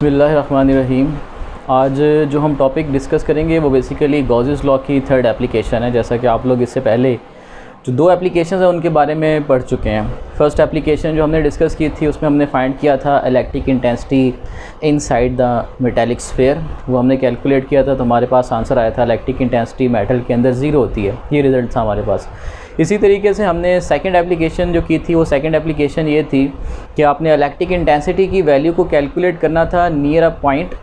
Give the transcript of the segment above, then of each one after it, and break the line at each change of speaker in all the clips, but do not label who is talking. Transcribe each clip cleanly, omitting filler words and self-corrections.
बिस्मिल्लाहिर्रहमानिर्रहीम। आज जो हम टॉपिक डिस्कस करेंगे वो बेसिकली गॉसेस लॉ की थर्ड एप्लीकेशन है। जैसा कि आप लोग इससे पहले जो दो एप्लीकेशन हैं उनके बारे में पढ़ चुके हैं। फर्स्ट एप्लीकेशन जो हमने डिस्कस की थी उसमें हमने फाइंड किया था electric intensity inside the metallic sphere, वो हमने कैलकुलेट किया था तो हमारे पास आंसर आया था इलेक्ट्रिक इंटेंसिटी मेटल के अंदर ज़ीरो होती है। ये रिज़ल्ट था हमारे पास। इसी तरीके से हमने सेकंड एप्लीकेशन जो की थी वो सेकंड एप्लीकेशन ये थी कि आपने इलेक्ट्रिक इंटेंसिटी की वैल्यू को कैलकुलेट करना था near a point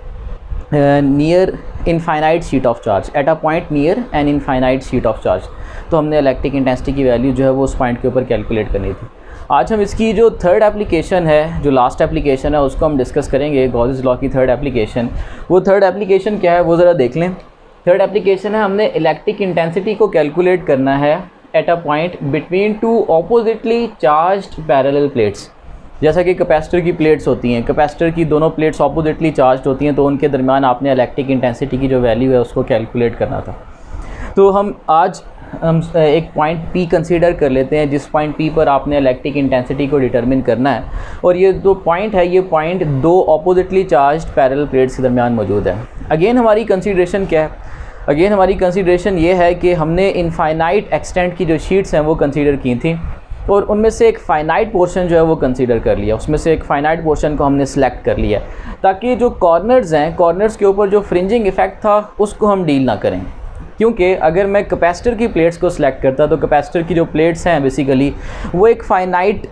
near infinite sheet of charge, at a point near an infinite sheet of charge. तो हमने इलेक्ट्रिक इंटेंसिटी की वैल्यू जो है वो उस पॉइंट के ऊपर कैलकुलेट करनी थी। आज हम इसकी जो थर्ड एप्लीकेशन है, जो लास्ट एप्लीकेशन है, उसको हम डिस्कस करेंगे। गॉसेस लॉ की थर्ड एप्लीकेशन, वो थर्ड एप्लीकेशन क्या है वो ज़रा देख लें। थर्ड एप्लीकेशन है हमने इलेक्ट्रिक इंटेंसिटी को कैलकुलेट करना है at a point between two oppositely charged parallel plates. जैसा कि कैपेसिटर की प्लेट्स होती हैं, कैपेसिटर की दोनों प्लेट्स ऑपोजिटली चार्ज्ड होती हैं, तो उनके दरमियान आपने इलेक्ट्रिक इंटेंसिटी की जो वैल्यू है उसको कैलकुलेट करना था। तो हम एक पॉइंट P कंसीडर कर लेते हैं, जिस पॉइंट P पर आपने इलेक्ट्रिक इंटेंसिटी को डिटरमिन करना है। और ये जो पॉइंट है, ये पॉइंट दो ऑपोजिटली चार्ज्ड पैरेलल प्लेट्स के दरमियान मौजूद है। अगेन हमारी कंसीडरेशन क्या है? अगेन हमारी कंसीडरेशन ये है कि हमने इनफाइनाइट एक्सटेंट की जो शीट्स हैं वो कंसीडर की थी और उनमें से एक फ़ाइनाइट पोर्शन जो है वो कंसीडर कर लिया। उसमें से एक फ़ाइनाइट पोर्शन को हमने सेलेक्ट कर लिया ताकि जो कॉर्नर्स हैं, कॉर्नर्स के ऊपर जो फ्रिंजिंग इफ़ेक्ट था उसको हम डील ना करें। क्योंकि अगर मैं कैपेसिटर की प्लेट्स को सिलेक्ट करता तो कैपेसिटर की जो प्लेट्स हैं बेसिकली वो एक फ़ाइनाइट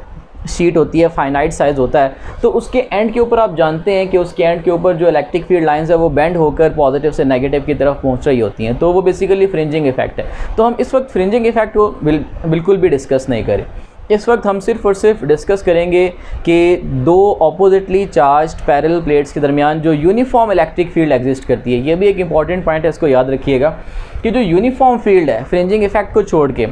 शीट होती है, फ़ाइनाइट साइज़ होता है। तो उसके एंड के ऊपर आप जानते हैं कि उसके एंड के ऊपर जो इलेक्ट्रिक फील्ड लाइंस है वो बेंड होकर पॉजिटिव से नेगेटिव की तरफ पहुंच रही होती हैं। तो वो बेसिकली फ्रिंजिंग इफ़ेक्ट है। तो हम इस वक्त फ्रिंजिंग इफ़ेक्ट को बिल्कुल भी डिस्कस नहीं करें। इस वक्त हम सिर्फ और सिर्फ डिस्कस करेंगे कि दो ऑपोजिटली चार्ज्ड पैरेलल प्लेट्स के दरमियान जो यूनिफॉर्म इलेक्ट्रिक फील्ड एग्जिस्ट करती है। ये भी एक इंपॉर्टेंट पॉइंट है, इसको याद रखिएगा कि जो यूनिफॉर्म फील्ड है, फ्रिंजिंग इफ़ेक्ट को छोड़ के,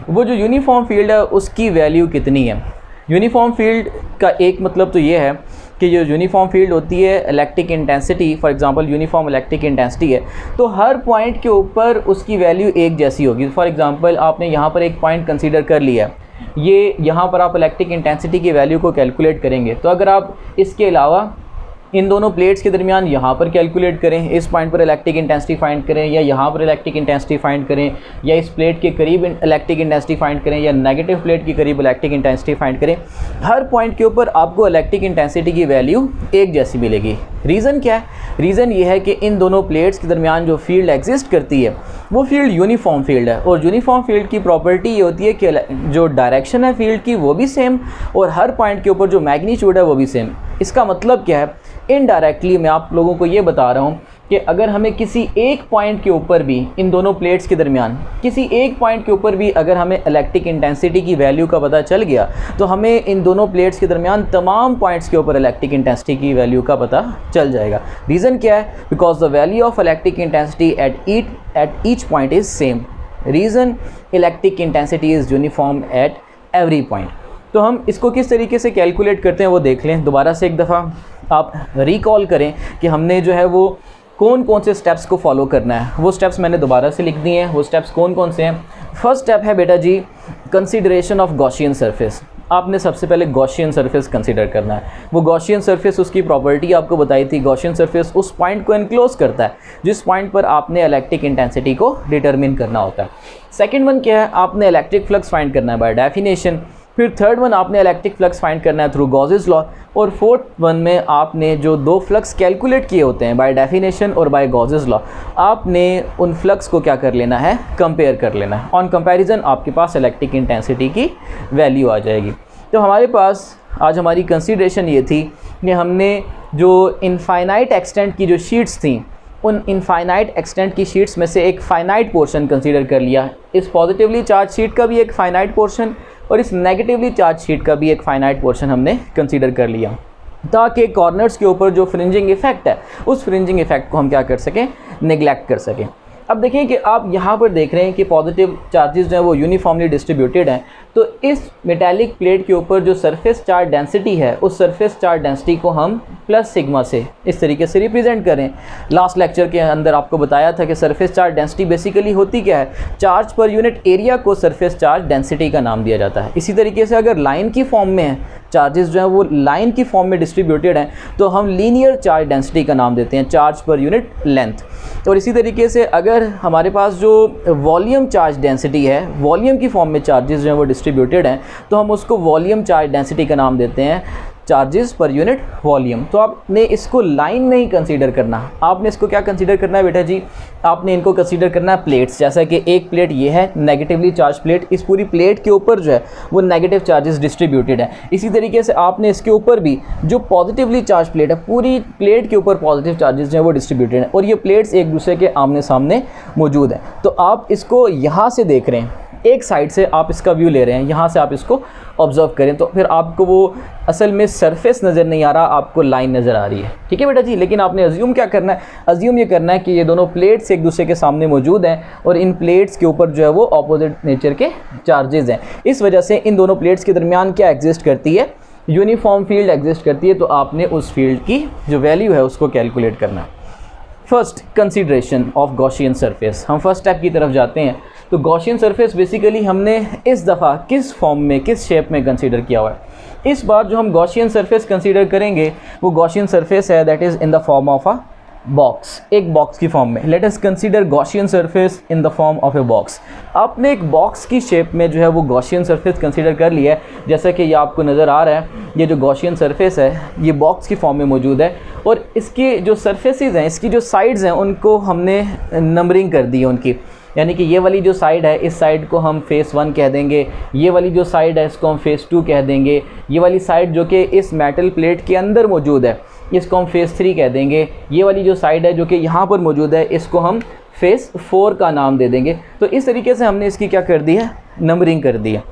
वो जो यूनिफॉर्म फील्ड है उसकी वैल्यू कितनी है। यूनिफॉर्म फील्ड का एक मतलब तो ये है कि जो यूनिफॉर्म फील्ड होती है electric intensity, for example uniform electric intensity है तो हर पॉइंट के ऊपर उसकी वैल्यू एक जैसी होगी। फॉर एग्जांपल आपने यहाँ पर एक पॉइंट कंसीडर कर लिया, ये यहाँ पर आप इलेक्ट्रिक इंटेंसिटी की वैल्यू को कैलकुलेट करेंगे। तो अगर आप इसके अलावा इन दोनों प्लेट्स के दरमियान यहाँ पर कैलकुलेट करें, इस पॉइंट पर इलेक्ट्रिक इंटेंसिटी फाइंड करें, या यहाँ पर इलेक्ट्रिक इंटेंसिटी फाइंड करें, या इस प्लेट के करीब इलेक्ट्रिक इंटेंसिटी फाइंड करें, या नेगेटिव प्लेट के करीब इलेक्ट्रिक इंटेंसिटी फाइंड करें, हर पॉइंट के ऊपर आपको इलेक्ट्रिक इंटेंसिटी की वैल्यू एक जैसी मिलेगी। रीज़न क्या है? रीज़न ये है कि इन दोनों प्लेट्स के दरमियान जो फील्ड एग्जिस्ट करती है वो फील्ड यूनिफॉर्म फील्ड है। और यूनिफॉर्म फील्ड की प्रॉपर्टी ये होती है कि जो डायरेक्शन है फील्ड की वो भी सेम और हर पॉइंट के ऊपर जो मैग्नीट्यूड है वो भी सेम। इसका मतलब क्या है? इनडायरेक्टली मैं आप लोगों को ये बता रहा हूँ कि अगर हमें किसी एक पॉइंट के ऊपर भी, इन दोनों प्लेट्स के दरमियान किसी एक पॉइंट के ऊपर भी अगर हमें इलेक्ट्रिक इंटेंसिटी की वैल्यू का पता चल गया तो हमें इन दोनों प्लेट्स के दरमियान तमाम पॉइंट्स के ऊपर इलेक्ट्रिक इंटेंसिटी की वैल्यू का पता चल जाएगा। रीज़न क्या है? Because the value of electric intensity at each point is same. Reason electric intensity is uniform at every point. तो हम इसको किस तरीके से कैलकुलेट करते हैं वो देख लें। दोबारा से एक दफ़ा आप रिकॉल करें कि हमने जो है वो कौन कौन से स्टेप्स को फॉलो करना है। वो स्टेप्स मैंने दोबारा से लिख दिए हैं। वो स्टेप्स कौन कौन से हैं? फर्स्ट स्टेप है बेटा जी कंसीडरेशन ऑफ गॉसियन सरफेस। आपने सबसे पहले गॉसियन सरफेस कंसीडर करना है। वो गॉसियन सरफेस, उसकी प्रॉपर्टी आपको बताई थी। गॉसियन सरफेस उस पॉइंट को एनक्लोज करता है जिस पॉइंट पर आपने इलेक्ट्रिक इंटेंसिटी को डिटरमिन करना होता है। सेकेंड वन क्या है? आपने इलेक्ट्रिक फ्लक्स फाइंड करना है बाय डेफिनेशन। फिर थर्ड वन आपने इलेक्ट्रिक फ्लक्स फाइंड करना है थ्रू गॉसेस लॉ। और फोर्थ वन में आपने जो दो फ्लक्स कैलकुलेट किए होते हैं बाय डेफिनेशन और बाय गॉसेस लॉ, आपने उन फ्लक्स को क्या कर लेना है? कंपेयर कर लेना है। ऑन कंपैरिजन आपके पास इलेक्ट्रिक इंटेंसिटी की वैल्यू आ जाएगी। तो हमारे पास आज हमारी कंसीडरेशन ये थी कि हमने जो इनफाइनाइट एक्सटेंट की जो शीट्स थी उन इनफाइनाइट एक्सटेंट की शीट्स में से एक फ़ाइनाइट पोर्शन कंसीडर कर लिया। इस पॉजिटिवली चार्ज शीट का भी एक फ़ाइनाइट पोर्शन और इस नेगेटिवली चार्ज शीट का भी एक फ़ाइनाइट पोर्शन हमने कंसीडर कर लिया ताकि कॉर्नर्स के ऊपर जो फ्रिंजिंग इफ़ेक्ट है उस फ्रिंजिंग इफ़ेक्ट को हम क्या कर सकें? नेग्लेक्ट कर सकें। अब देखिए कि आप यहाँ पर देख रहे हैं कि पॉजिटिव चार्जेस जो हैं वो यूनिफॉर्मली डिस्ट्रीब्यूटेड हैं। तो इस मेटालिक प्लेट के ऊपर जो सरफेस चार्ज डेंसिटी है, उस सरफेस चार्ज डेंसिटी को हम प्लस सिग्मा से इस तरीके से रिप्रेजेंट करें। लास्ट लेक्चर के अंदर आपको बताया था कि सरफेस चार्ज डेंसिटी बेसिकली होती क्या है, चार्ज पर यूनिट एरिया को सरफेस चार्ज डेंसिटी का नाम दिया जाता है। इसी तरीके से अगर लाइन की फॉर्म में है, चार्जेस जो हैं वो लाइन की फॉर्म में डिस्ट्रीब्यूटेड हैं, तो हम लीनियर चार्ज डेंसिटी का नाम देते हैं, चार्ज पर यूनिट लेंथ। और इसी तरीके से अगर हमारे पास जो वॉल्यूम चार्ज डेंसिटी है, वॉल्यूम की फॉर्म में चार्जेस जो हैं वो डिस्ट्रीब्यूटेड हैं, तो हम उसको वॉल्यूम चार्ज डेंसिटी का नाम देते हैं, चार्जेस पर यूनिट वॉल्यूम। तो आपने इसको लाइन नहीं कंसीडर करना, आपने इसको क्या कंसीडर करना है बेटा जी, आपने इनको कंसीडर करना है प्लेट्स। जैसा कि एक प्लेट ये है नेगेटिवली चार्ज प्लेट, इस पूरी प्लेट के ऊपर जो है वो नेगेटिव चार्जेस डिस्ट्रीब्यूटेड है। इसी तरीके से आपने इसके ऊपर भी जो पॉजिटिवली चार्ज प्लेट है, पूरी प्लेट के ऊपर पॉजिटिव चार्जेस जो है वो डिस्ट्रीब्यूटेड है, और ये प्लेट्स एक दूसरे के आमने सामने मौजूद हैं। तो आप इसको यहाँ से देख रहे हैं, एक साइड से आप इसका व्यू ले रहे हैं, यहाँ से आप इसको ऑब्जर्व करें, तो फिर आपको वो असल में सरफेस नज़र नहीं आ रहा, आपको लाइन नज़र आ रही है। ठीक है बेटा जी। लेकिन आपने अज्यूम क्या करना है, अज्यूम ये करना है कि ये दोनों प्लेट्स एक दूसरे के सामने मौजूद हैं और इन प्लेट्स के ऊपर जो है वो ऑपोजिट नेचर के चार्जेस हैं। इस वजह से इन दोनों प्लेट्स के दरमियान क्या एग्जिस्ट करती है, यूनिफॉर्म फील्ड एग्जिस्ट करती है। तो आपने उस फील्ड की जो वैल्यू है उसको कैलकुलेट करना है। First consideration of Gaussian surface, हम फर्स्ट स्टेप की तरफ जाते हैं। तो गॉसियन सरफेस बेसिकली हमने इस दफ़ा किस फॉर्म में, किस शेप में कंसीडर किया हुआ है। इस बार जो हम गॉसियन सरफेस कंसीडर करेंगे वो गॉसियन सरफेस है that is in the form of a box, एक बॉक्स की फॉर्म में। Let us consider Gaussian surface in the form of a box. आपने एक बॉक्स की शेप में जो है वो गॉसियन सरफेस कंसीडर कर लिया है। जैसा कि ये आपको नज़र आ रहा है, ये जो गॉसियन सरफेस है ये बॉक्स की फॉर्म में मौजूद है, और इसकी जो सरफेसेस हैं, इसकी जो साइड्स हैं, उनको हमने नंबरिंग कर दी है उनकी। यानी कि ये वाली जो साइड है, इस साइड को हम फेस 1 कह देंगे, ये वाली जो साइड है इसको हम फेस 2 कह देंगे, ये वाली साइड जो कि इस मेटल प्लेट के अंदर मौजूद है इसको हम फेस 3 कह देंगे, ये वाली जो साइड है जो कि यहाँ पर मौजूद है इसको हम फेस 4 का नाम दे देंगे। तो इस तरीके से हमने इसकी क्या कर दी है, नंबरिंग कर दी है।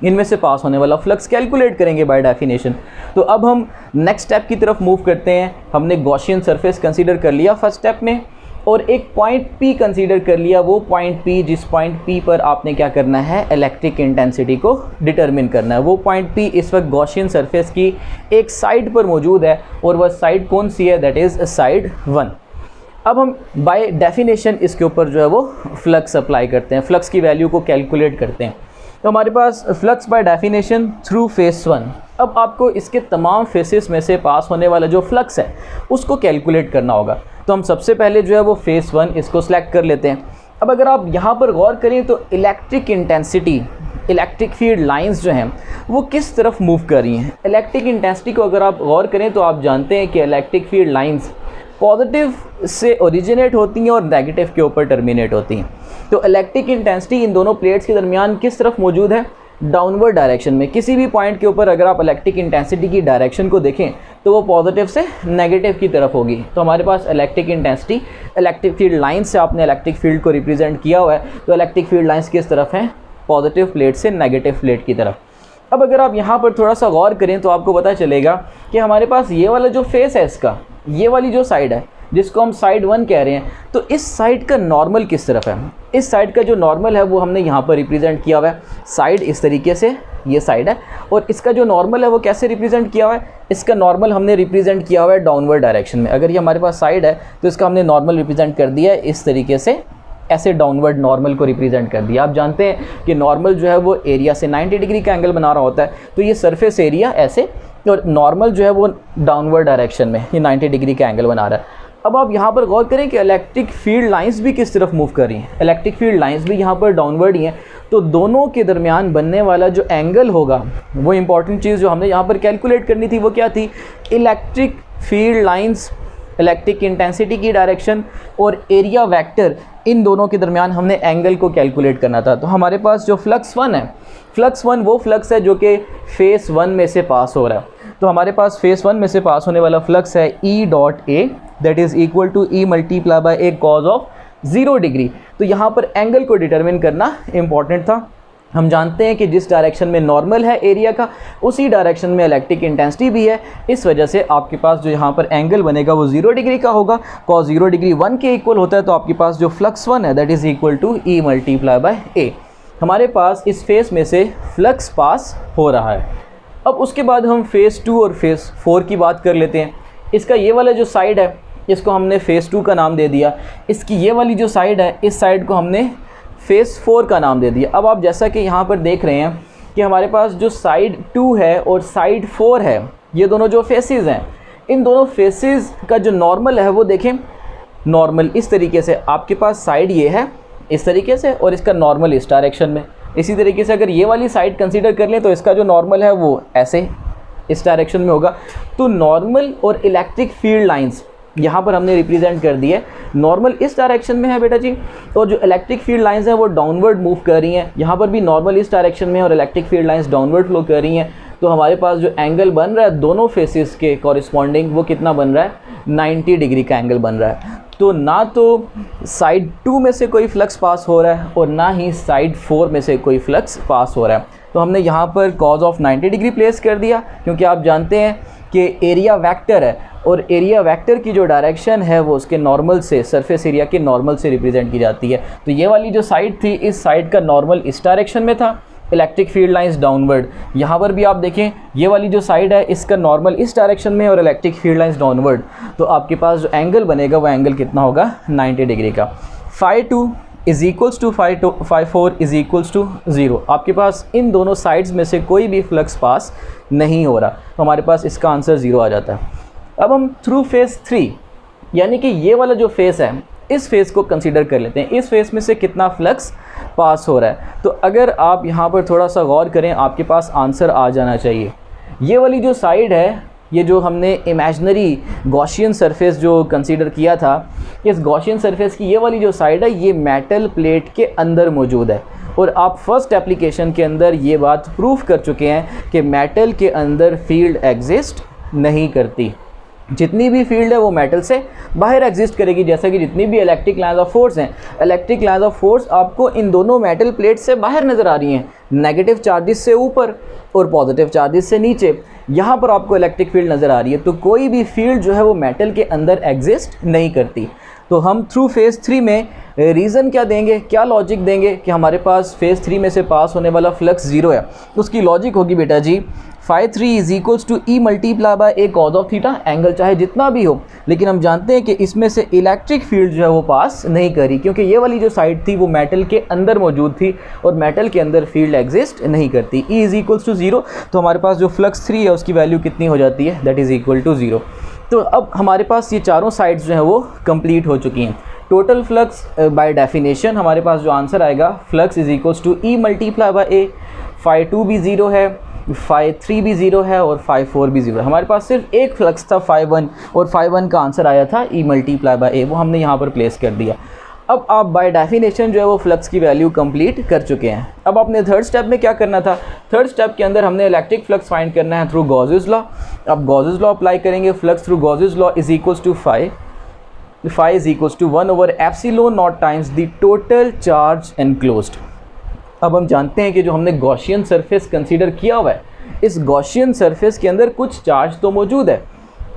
इनमें से पास होने वाला फ्लक्स कैलकुलेट करेंगे बाय डेफिनेशन। तो अब हम नेक्स्ट स्टेप की तरफ मूव करते हैं। हमने गॉसियन सरफेस कंसीडर कर लिया फर्स्ट स्टेप में, और एक पॉइंट P कंसीडर कर लिया। वो पॉइंट P, जिस पॉइंट P पर आपने क्या करना है, इलेक्ट्रिक इंटेंसिटी को डिटरमिन करना है। वो पॉइंट P इस वक्त गॉसियन सरफेस की एक साइड पर मौजूद है, और वह साइड कौन सी है, दैट इज़ साइड 1। अब हम बाय डेफिनेशन इसके ऊपर जो है वो फ्लक्स अप्लाई करते हैं, फ्लक्स की वैल्यू को कैलकुलेट करते हैं। तो हमारे पास flux by definition through face 1। अब आपको इसके तमाम फेसेस में से पास होने वाला जो फ्लक्स है उसको कैलकुलेट करना होगा। तो हम सबसे पहले जो है वो फेस 1 इसको सिलेक्ट कर लेते हैं। अब अगर आप यहाँ पर गौर करें तो electric intensity, electric field lines जो हैं वो किस तरफ मूव कर रही हैं। इलेक्ट्रिक इंटेंसिटी को अगर आप गौर करें तो आप जानते हैं कि इलेक्ट्रिक फील्ड लाइंस पॉजिटिव से ओरिजिनेट होती हैं और नेगेटिव के ऊपर टर्मिनेट होती हैं। तो इलेक्ट्रिक इंटेंसिटी इन दोनों प्लेट्स के दरमियान किस तरफ मौजूद है, डाउनवर्ड डायरेक्शन में। किसी भी पॉइंट के ऊपर अगर आप इलेक्ट्रिक इंटेंसिटी की डायरेक्शन को देखें तो वो पॉजिटिव से नेगेटिव की तरफ होगी। तो हमारे पास electric intensity, electric field lines से आपने इलेक्ट्रिक फील्ड को रिप्रेजेंट किया हुआ है। तो इलेक्ट्रिक फील्ड लाइंस किस तरफ हैं, पॉजिटिव प्लेट से नेगेटिव प्लेट की तरफ। अब अगर आप यहाँ पर थोड़ा सा गौर करें तो आपको पता चलेगा कि हमारे पास ये वाला जो फेस है इसका, ये वाली जो साइड है जिसको हम साइड 1 कह रहे हैं, तो इस साइड का नॉर्मल किस तरफ है। इस साइड का जो नॉर्मल है वो हमने यहाँ पर रिप्रेजेंट किया हुआ है। साइड इस तरीके से ये साइड है, और इसका जो नॉर्मल है वो कैसे रिप्रेजेंट किया हुआ है, इसका नॉर्मल हमने रिप्रेजेंट किया हुआ है डाउनवर्ड डायरेक्शन में। अगर ये हमारे पास साइड है तो इसका हमने नॉर्मल रिप्रेजेंट कर दिया है इस तरीके से, ऐसे डाउनवर्ड नॉर्मल को रिप्रेजेंट कर दिया। आप जानते हैं कि नॉर्मल जो है वो एरिया से 90 डिग्री का एंगल बना रहा होता है, तो ये सरफेस एरिया ऐसे, और नॉर्मल जो है वो डाउनवर्ड डायरेक्शन में ये 90 डिग्री का एंगल बना रहा है। अब आप यहाँ पर गौर करें कि इलेक्ट्रिक फील्ड लाइंस भी किस तरफ मूव कर रही हैं, इलेक्ट्रिक फील्ड लाइंस भी यहाँ पर डाउनवर्ड ही हैं। तो दोनों के दरमियान बनने वाला जो एंगल होगा, वो इंपॉर्टेंट चीज़ जो हमने यहाँ पर कैलकुलेट करनी थी वो क्या थी, electric field lines, electric intensity की डायरेक्शन और एरिया वेक्टर, इन दोनों के दरमियान हमने एंगल को कैलकुलेट करना था। तो हमारे पास जो फ्लक्स 1 है, फ्लक्स 1 वो फ्लक्स है जो कि फेस 1 में से पास हो रहा है। तो हमारे पास फेस 1 में से पास होने वाला फ्लक्स है E.A, that is equal to E multiply by A cos of 0 degree. तो यहाँ पर एंगल को डिटरमिन करना इम्पॉर्टेंट था। हम जानते हैं कि जिस डायरेक्शन में नॉर्मल है एरिया का, उसी डायरेक्शन में इलेक्ट्रिक इंटेंसिटी भी है। इस वजह से आपके पास जो यहाँ पर एंगल बनेगा वो 0 डिग्री का होगा। कॉज 0 डिग्री 1 के इक्वल होता है, तो आपके पास जो फ्लक्स 1 है that is equal to E multiply by A. हमारे पास इस फेस में से फ्लक्स पास हो रहा है। अब उसके बाद हम फेज़ 2 और फेज़ 4 की बात कर लेते हैं। इसका ये वाला जो साइड है इसको हमने फेज़ 2 का नाम दे दिया, इसकी ये वाली जो साइड है इस साइड को हमने फेज़ 4 का नाम दे दिया। अब आप जैसा कि यहाँ पर देख रहे हैं कि हमारे पास जो साइड 2 है और साइड 4 है, ये दोनों जो फेसेस हैं, इन दोनों फेसेस का जो नॉर्मल है वो देखें, नॉर्मल इस तरीके से आपके पास साइड ये है इस तरीके से और इसका नॉर्मल इस डायरेक्शन में। इसी तरीके से अगर ये वाली साइड कंसीडर कर लें तो इसका जो नॉर्मल है वो ऐसे इस डायरेक्शन में होगा। तो नॉर्मल और इलेक्ट्रिक फील्ड लाइंस यहाँ पर हमने रिप्रेजेंट कर दी है। नॉर्मल इस डायरेक्शन में है बेटा जी, और जो इलेक्ट्रिक फील्ड लाइंस हैं वो डाउनवर्ड मूव कर रही हैं। यहाँ पर भी नॉर्मल इस डायरेक्शन में और electric field lines downward flow कर रही हैं। तो हमारे पास जो एंगल बन रहा है दोनों फेसेस के कॉरिस्पॉन्डिंग वो कितना बन रहा है, 90 डिग्री का एंगल बन रहा है। तो ना तो साइड 2 में से कोई फ्लक्स पास हो रहा है और ना ही साइड 4 में से कोई फ्लक्स पास हो रहा है। तो हमने यहाँ पर कॉज ऑफ 90 डिग्री प्लेस कर दिया, क्योंकि आप जानते हैं कि एरिया वेक्टर है और एरिया वेक्टर की जो डायरेक्शन है वो उसके नॉर्मल से, सरफेस एरिया के नॉर्मल से रिप्रेजेंट की जाती है। तो ये वाली जो साइड थी इस साइड का नॉर्मल इस डायरेक्शन में था, इलेक्ट्रिक फील्ड लाइंस डाउनवर्ड। यहाँ पर भी आप देखें ये वाली जो साइड है इसका नॉर्मल इस डायरेक्शन में और इलेक्ट्रिक फील्ड लाइंस डाउनवर्ड। तो आपके पास जो एंगल बनेगा वो एंगल कितना होगा, 90 डिग्री का। Phi 2 is equals to phi 4 is equals to 0। आपके पास इन दोनों साइड्स में से कोई भी फ्लक्स पास नहीं हो रहा, तो हमारे पास इसका आंसर 0 आ जाता है। अब हम थ्रू फेस 3 यानी कि ये वाला जो फेस है इस फेस को कंसीडर कर लेते हैं। इस फेस में से कितना फ्लक्स पास हो रहा है। तो अगर आप यहाँ पर थोड़ा सा गौर करें आपके पास आंसर आ जाना चाहिए। ये वाली जो साइड है, ये जो हमने इमेजिनरी गॉसियन सरफेस जो कंसीडर किया था, इस गॉसियन सरफेस की ये वाली जो साइड है ये मेटल प्लेट के अंदर मौजूद है। और आप फर्स्ट एप्लीकेशन के अंदर ये बात प्रूफ कर चुके हैं कि मेटल के अंदर फील्ड एग्जिस्ट नहीं करती। जितनी भी फील्ड है वो मेटल से बाहर एग्जिस्ट करेगी। जैसा कि जितनी भी इलेक्ट्रिक लाइंस ऑफ फोर्स हैं, इलेक्ट्रिक लाइंस ऑफ फोर्स आपको इन दोनों मेटल प्लेट से बाहर नज़र आ रही हैं, नेगेटिव चार्जेस से ऊपर और पॉजिटिव चार्जेस से नीचे। यहाँ पर आपको इलेक्ट्रिक फील्ड नज़र आ रही है। तो कोई भी फील्ड जो है वो मेटल के अंदर एग्जिस्ट नहीं करती। तो हम थ्रू फेज़ 3 में रीज़न क्या देंगे, क्या लॉजिक देंगे कि हमारे पास फेज़ 3 में से पास होने वाला फ्लक्स 0 है। उसकी लॉजिक होगी बेटा जी, phi 3 is equals to E multiply by A cos of theta. Angle चाहे जितना भी हो, लेकिन हम जानते हैं कि इसमें से इलेक्ट्रिक फील्ड जो है वो पास नहीं करी, क्योंकि ये वाली जो साइड थी वो मेटल के अंदर मौजूद थी और मेटल के अंदर फील्ड एग्जिस्ट नहीं करती। E is equals to 0। तो हमारे पास जो फ्लक्स 3 है उसकी वैल्यू कितनी हो जाती है, दैट इज़ इक्वल टू 0। तो अब हमारे पास ये चारों साइड्स जो हैं वो कंप्लीट हो चुकी हैं। टोटल फ्लक्स बाय डेफिनेशन हमारे पास जो आंसर आएगा, flux is equals to E multiply by A. Phi 2 भी 0 है, फाई 3 भी 0 है और फाई 4 भी 0 है। हमारे पास सिर्फ एक फ्लक्स था फाई 1, और फाई 1 का आंसर आया था ई मल्टीप्लाई बाय ए, वो हमने यहाँ पर प्लेस कर दिया। अब आप बाय डेफिनेशन जो है वो फ्लक्स की वैल्यू कंप्लीट कर चुके हैं। अब आपने थर्ड स्टेप में क्या करना था, थर्ड स्टेप के अंदर हमने इलेक्ट्रिक फ्लक्स फाइंड करना है थ्रू गॉसेस लॉ। अब गॉसेस लॉ अप्लाई करेंगे, flux through Gauss's law is equals to phi is equals to 1 over epsilon naught times the total charge enclosed. अब हम जानते हैं कि जो हमने गॉसियन सरफेस कंसीडर किया हुआ है, इस गॉसियन सरफेस के अंदर कुछ चार्ज तो मौजूद है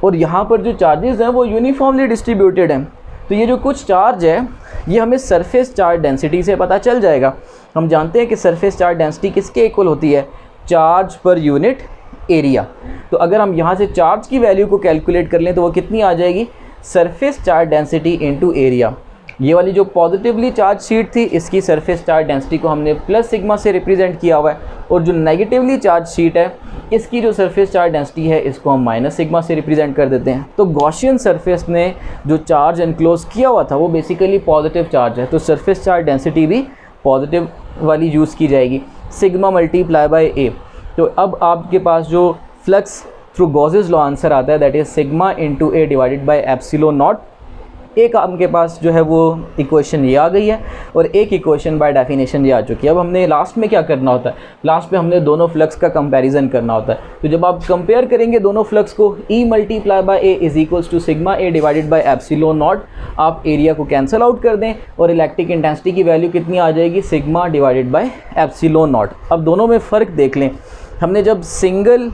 और यहाँ पर जो चार्जेस हैं वो यूनिफॉर्मली डिस्ट्रीब्यूटेड हैं। तो ये जो कुछ चार्ज है ये हमें सरफेस चार्ज डेंसिटी से पता चल जाएगा। हम जानते हैं कि सरफेस चार्ज डेंसिटी किसके इक्वल होती है, चार्ज पर यूनिट एरिया। तो अगर हम यहाँ से चार्ज की वैल्यू को कैलकुलेट कर लें तो वो कितनी आ जाएगी, surface charge density into area. ये वाली जो पॉजिटिवली चार्ज शीट थी इसकी सरफेस चार्ज डेंसिटी को हमने प्लस सिग्मा से रिप्रेजेंट किया हुआ है, और जो नेगेटिवली चार्ज शीट है इसकी जो सरफेस चार्ज डेंसिटी है इसको हम माइनस सिग्मा से रिप्रेजेंट कर देते हैं। तो गॉसियन सरफेस ने जो चार्ज एनक्लोज किया हुआ था वो बेसिकली पॉजिटिव चार्ज है, तो सरफेस चार्ज डेंसिटी भी पॉजिटिव वाली यूज़ की जाएगी, सिग्मा मल्टीप्लाई बाय ए। तो अब आपके पास जो flux through Gauss's law answer आता है that is sigma into A divided by epsilon not. एक आपके पास जो है वो इक्वेशन ये आ गई है और एक इक्वेशन बाय डेफिनेशन ये आ चुकी है। अब हमने लास्ट में क्या करना होता है, लास्ट में हमने दोनों फ्लक्स का कंपैरिजन करना होता है। तो जब आप कंपेयर करेंगे दोनों फ्लक्स को, E multiply by A is equals to sigma A divided by epsilon naught, आप एरिया को कैंसिल आउट कर दें और इलेक्ट्रिक इंटेंसिटी की वैल्यू कितनी आ जाएगी, sigma divided by epsilon not. अब दोनों में फ़र्क देख लें, हमने जब सिंगल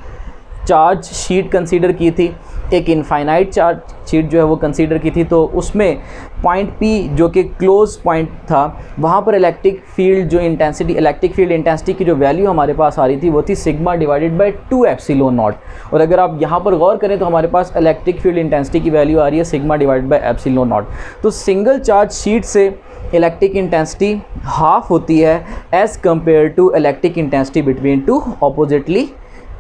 चार्ज शीट कंसीडर की थी एक इनफाइनाइट चार्ज शीट जो है वो कंसीडर की थी, तो उसमें पॉइंट P जो कि क्लोज पॉइंट था, वहाँ पर इलेक्ट्रिक फील्ड इंटेंसिटी की जो वैल्यू हमारे पास आ रही थी वो थी sigma divided by 2 epsilon naught. और अगर आप यहाँ पर गौर करें तो हमारे पास इलेक्ट्रिक फील्ड इंटेंसिटी की वैल्यू आ रही है sigma divided by epsilon naught. तो सिंगल चार्ज शीट से इलेक्ट्रिक इंटेंसिटी हाफ होती है as compare to electric intensity between two oppositely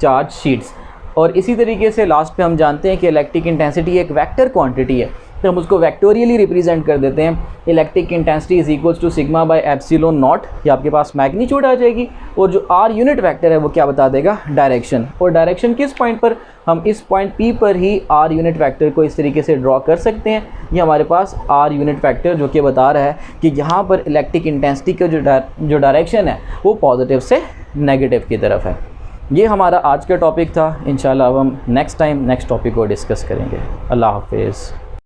charge sheets. और इसी तरीके से लास्ट पे हम जानते हैं कि इलेक्ट्रिक इंटेंसिटी एक वेक्टर क्वांटिटी है, तो हम उसको वेक्टोरियली रिप्रेजेंट कर देते हैं। Electric intensity is equals to sigma by epsilon naught, ये आपके पास मैग्नीट्यूड आ जाएगी, और जो आर यूनिट वेक्टर है वो क्या बता देगा, डायरेक्शन। और डायरेक्शन किस पॉइंट पर, हम इस पॉइंट P पर ही आर यूनिट वेक्टर को इस तरीके से ड्रॉ कर सकते हैं। ये हमारे पास आर यूनिट वेक्टर जो कि बता रहा है कि यहाँ पर इलेक्ट्रिक इंटेंसिटी का जो डायरेक्शन है वो पॉजिटिव से नेगेटिव की तरफ है। ये हमारा आज का टॉपिक था। इंशाल्लाह अब हम नेक्स्ट टाइम नेक्स्ट टॉपिक को डिस्कस करेंगे। अल्लाह हाफिज़।